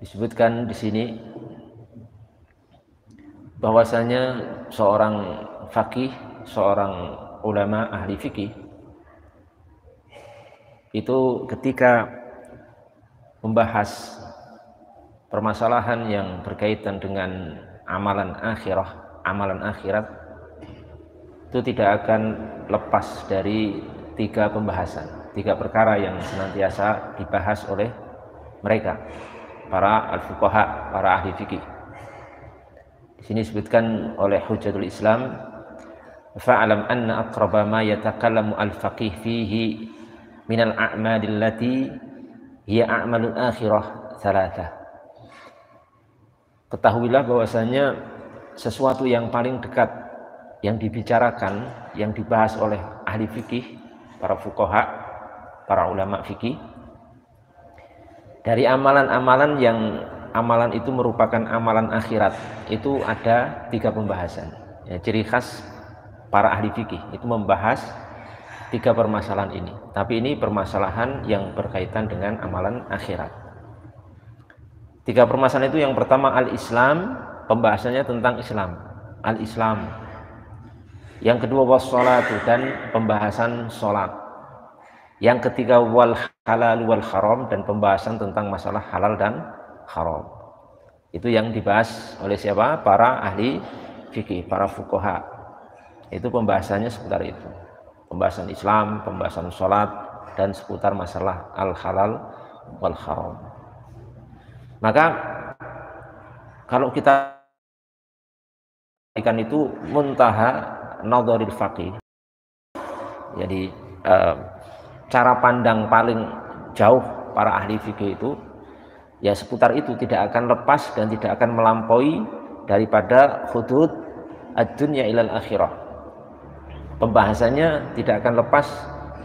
Disebutkan di sini bahwasanya seorang faqih, seorang ulama ahli fikih itu ketika membahas permasalahan yang berkaitan dengan amalan akhirat itu tidak akan lepas dari tiga perkara yang senantiasa dibahas oleh mereka, para al-fuqaha, para ahli fikih. Di sini disebutkan oleh Hujjatul Islam, fa'alam anna aqraba ma yatakallamu al-faqih fihi minal a'malil lati hiya a'malul akhirah thalathah. Ketahuilah bahwasanya sesuatu yang paling dekat yang dibicarakan, yang dibahas oleh ahli fikih, para fuqaha, para ulama fikih, dari amalan-amalan yang amalan itu merupakan amalan akhirat, itu ada tiga pembahasan. Ya, ciri khas para ahli fikih itu membahas tiga permasalahan ini. Tapi ini permasalahan yang berkaitan dengan amalan akhirat. Tiga permasalahan itu, yang pertama al-Islam, pembahasannya tentang Islam, al-Islam. Yang kedua was-sholatu, dan pembahasan sholat. Yang ketiga wal halal wal haram, dan pembahasan tentang masalah halal dan haram. Itu yang dibahas oleh siapa? Para ahli fikih, para fuqaha. Itu pembahasannya seputar itu. Pembahasan Islam, pembahasan sholat, dan seputar masalah al-halal wal haram. Maka kalau kita ikan itu muntaha nadharil faqih, jadi cara pandang paling jauh para ahli fikih itu ya seputar itu, tidak akan lepas dan tidak akan melampaui daripada hudud ad-dunya ilal akhirah. Pembahasannya tidak akan lepas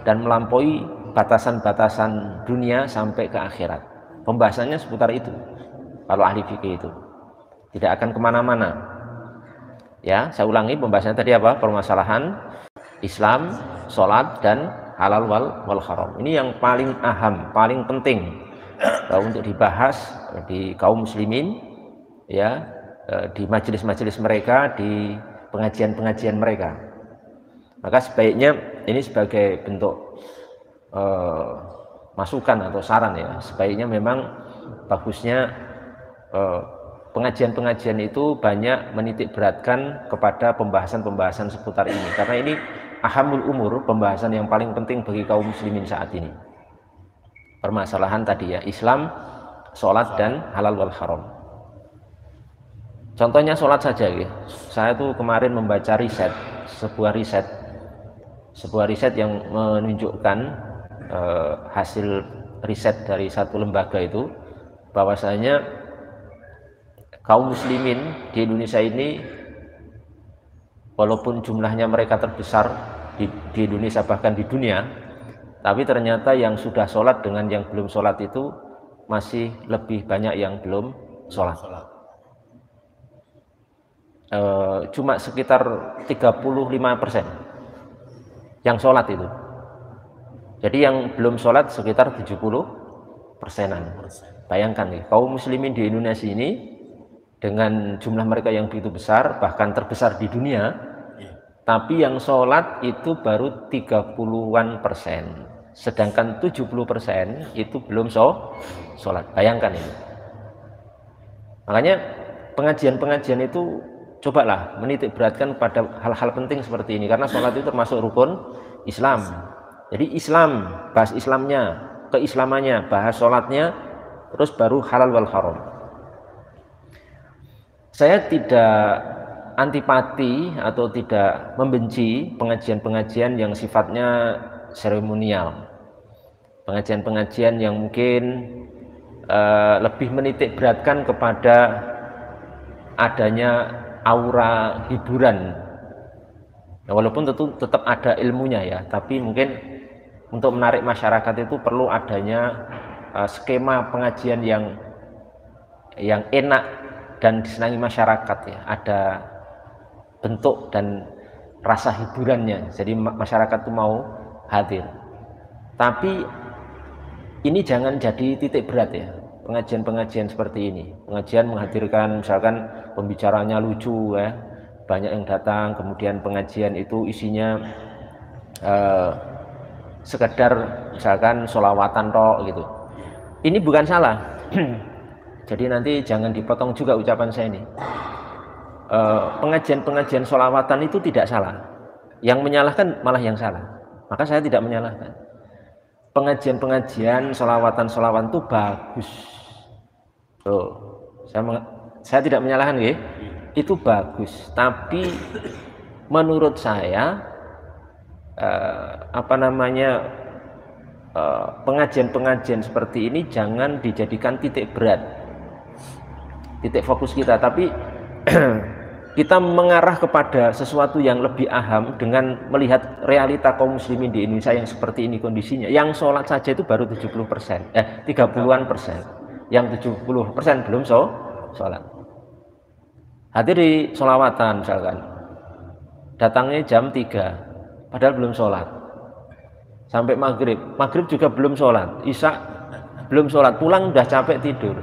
dan melampaui batasan-batasan dunia sampai ke akhirat. Pembahasannya seputar itu. Kalau ahli fikih itu tidak akan kemana-mana. Ya, saya ulangi, pembahasannya tadi apa? Permasalahan Islam, sholat, dan halal wal haram. Ini yang paling aham, paling penting untuk dibahas di kaum muslimin, ya, di majelis-majelis mereka, di pengajian-pengajian mereka. Maka sebaiknya ini sebagai bentuk masukan atau saran, ya, sebaiknya memang bagusnya pengajian-pengajian itu banyak menitik beratkan kepada pembahasan-pembahasan seputar ini, karena ini ahamul umur, pembahasan yang paling penting bagi kaum muslimin saat ini. Permasalahan tadi, ya, Islam, sholat, dan halal wal haram. Contohnya sholat saja, ya. Saya tuh kemarin membaca sebuah riset yang menunjukkan hasil riset dari satu lembaga itu, bahwasanya kaum muslimin di Indonesia ini, walaupun jumlahnya mereka terbesar di Indonesia bahkan di dunia, tapi ternyata yang sudah sholat dengan yang belum sholat itu masih lebih banyak yang belum sholat. Cuma sekitar 35% yang sholat itu. Jadi yang belum sholat sekitar 70%-an. Bayangkan nih, kaum muslimin di Indonesia ini dengan jumlah mereka yang begitu besar, bahkan terbesar di dunia, tapi yang sholat itu baru 30-an%, sedangkan 70% itu belum sholat. Bayangkan ini. Makanya pengajian-pengajian itu cobalah menitik beratkan pada hal-hal penting seperti ini, karena sholat itu termasuk rukun Islam. Jadi Islam, bahas Islamnya, keislamannya, bahas sholatnya, terus baru halal wal haram. Saya tidak antipati atau tidak membenci pengajian-pengajian yang sifatnya seremonial, pengajian-pengajian yang mungkin lebih menitik beratkan kepada adanya aura hiburan. Ya, walaupun tentu tetap ada ilmunya, ya, tapi mungkin untuk menarik masyarakat itu perlu adanya skema pengajian yang enak dan disenangi masyarakat, ya, ada bentuk dan rasa hiburannya, jadi masyarakat itu mau hadir. Tapi ini jangan jadi titik berat, ya. pengajian-pengajian seperti ini. Pengajian menghadirkan misalkan pembicaranya lucu ya, banyak yang datang, kemudian pengajian itu isinya sekedar misalkan sholawatan tok gitu. Ini bukan salah. Jadi nanti jangan dipotong juga ucapan saya ini. Pengajian-pengajian sholawatan itu tidak salah. Yang menyalahkan malah yang salah. Maka saya tidak menyalahkan. Pengajian-pengajian sholawatan itu bagus. Tuh, saya tidak menyalahkan ya. Itu bagus. Tapi menurut saya pengajian-pengajian seperti ini jangan dijadikan titik berat, titik fokus kita, tapi kita mengarah kepada sesuatu yang lebih aham dengan melihat realita kaum muslimin di Indonesia yang seperti ini kondisinya. Yang sholat saja itu baru 30%, 30-an%. Yang 70% belum sholat. Hadir di sholawatan misalkan, datangnya jam 3, padahal belum sholat. Sampai maghrib juga belum sholat, isya belum sholat, pulang udah capek tidur.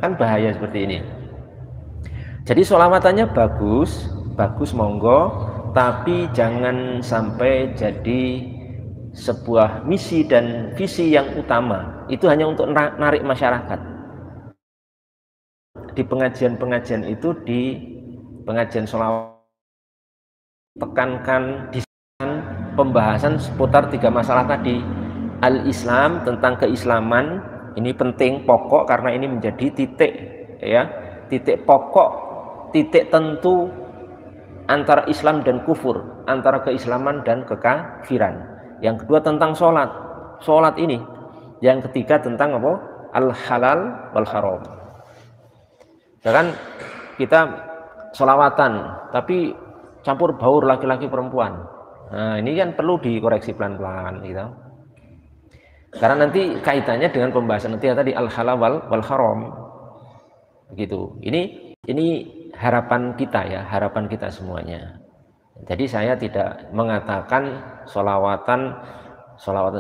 Kan bahaya seperti ini. Jadi sholawatannya bagus monggo, tapi jangan sampai jadi sebuah misi dan visi yang utama. Itu hanya untuk narik masyarakat. Di pengajian-pengajian itu, di pengajian sholawat tekankan di pembahasan seputar 3 masalah tadi. Al-Islam, tentang keislaman, ini penting, pokok, karena ini menjadi titik ya, titik pokok, titik tentu antara Islam dan kufur, antara keislaman dan kekafiran. Yang kedua tentang sholat ini. Yang ketiga tentang apa? Al-halal wal haram. Kan kita sholawatan tapi campur baur laki-laki perempuan. Nah, ini kan perlu dikoreksi pelan-pelan gitu. Karena nanti kaitannya dengan pembahasan nanti tadi al-halal wal haram. Begitu. Ini harapan kita ya, harapan kita semuanya. Jadi saya tidak mengatakan sholawatan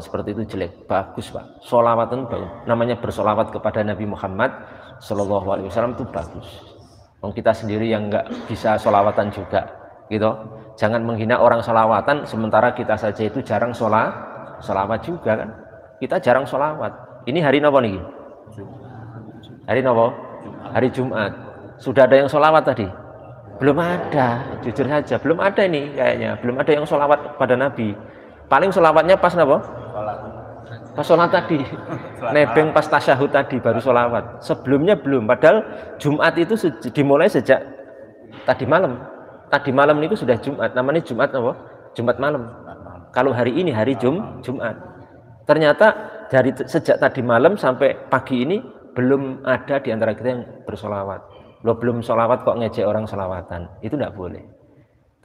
seperti itu jelek, bagus Pak. Sholawatan bagus. Namanya bersolawat kepada Nabi Muhammad SAW itu bagus. Kita sendiri yang nggak bisa sholawatan juga, gitu. Jangan menghina orang sholawatan sementara kita saja itu jarang sholawat juga kan. Kita jarang sholawat. Ini hari apa nih? Hari apa? Hari Jumat. Sudah ada yang sholawat tadi? Belum ada, jujur saja belum ada ini kayaknya, belum ada yang sholawat pada Nabi. Paling sholawatnya pas apa? Pas sholat tadi, nebeng pas tasyahud tadi baru sholawat. Sebelumnya belum, padahal Jumat itu dimulai sejak tadi malam. Tadi malam itu sudah Jumat, namanya Jumat apa? Jumat malam. Kalau hari ini hari Jumat. Ternyata dari sejak tadi malam sampai pagi ini belum ada di antara kita yang bersolawat. Lo belum sholawat kok ngejek orang sholawatan, itu tidak boleh.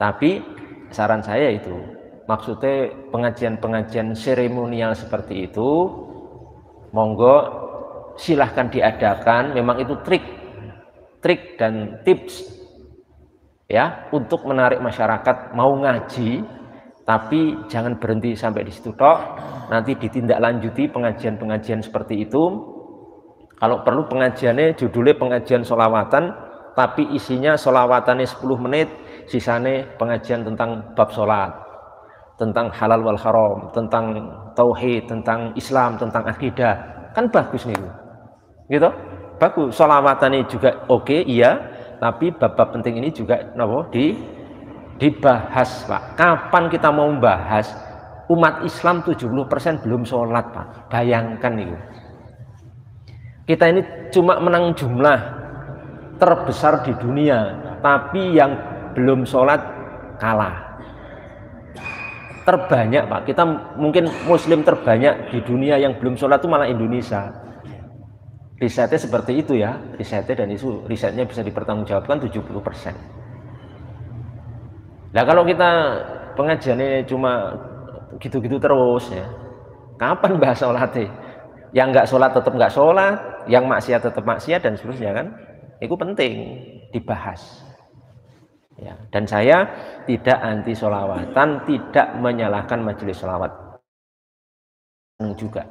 Tapi saran saya itu, maksudnya pengajian-pengajian seremonial seperti itu, monggo silahkan diadakan. Memang itu trik dan tips ya untuk menarik masyarakat mau ngaji, tapi jangan berhenti sampai di situ tok. Nanti ditindaklanjuti pengajian-pengajian seperti itu. Kalau perlu pengajiannya judulnya pengajian sholawatan, tapi isinya sholawatannya 10 menit, sisanya pengajian tentang bab sholat, tentang halal wal haram, tentang tauhid, tentang Islam, tentang akidah. Kan bagus nih, gitu. Bagus. Sholawatannya juga oke, iya, tapi bab-bab penting ini juga dibahas Pak. Kapan kita mau membahas umat Islam 70% belum sholat Pak? Bayangkan itu. Kita ini cuma menang jumlah terbesar di dunia, tapi yang belum sholat kalah. Terbanyak Pak, kita mungkin muslim terbanyak di dunia yang belum sholat itu malah Indonesia. Risetnya seperti itu ya, risetnya, dan itu risetnya bisa dipertanggungjawabkan 70%. Nah kalau kita pengajiannya cuma gitu-gitu terus ya, kapan bahas sholatnya? Yang nggak sholat tetap nggak sholat, yang maksiat tetap maksiat, dan seterusnya kan. Itu penting dibahas. Ya, dan saya tidak anti sholawatan, tidak menyalahkan majelis sholawat juga.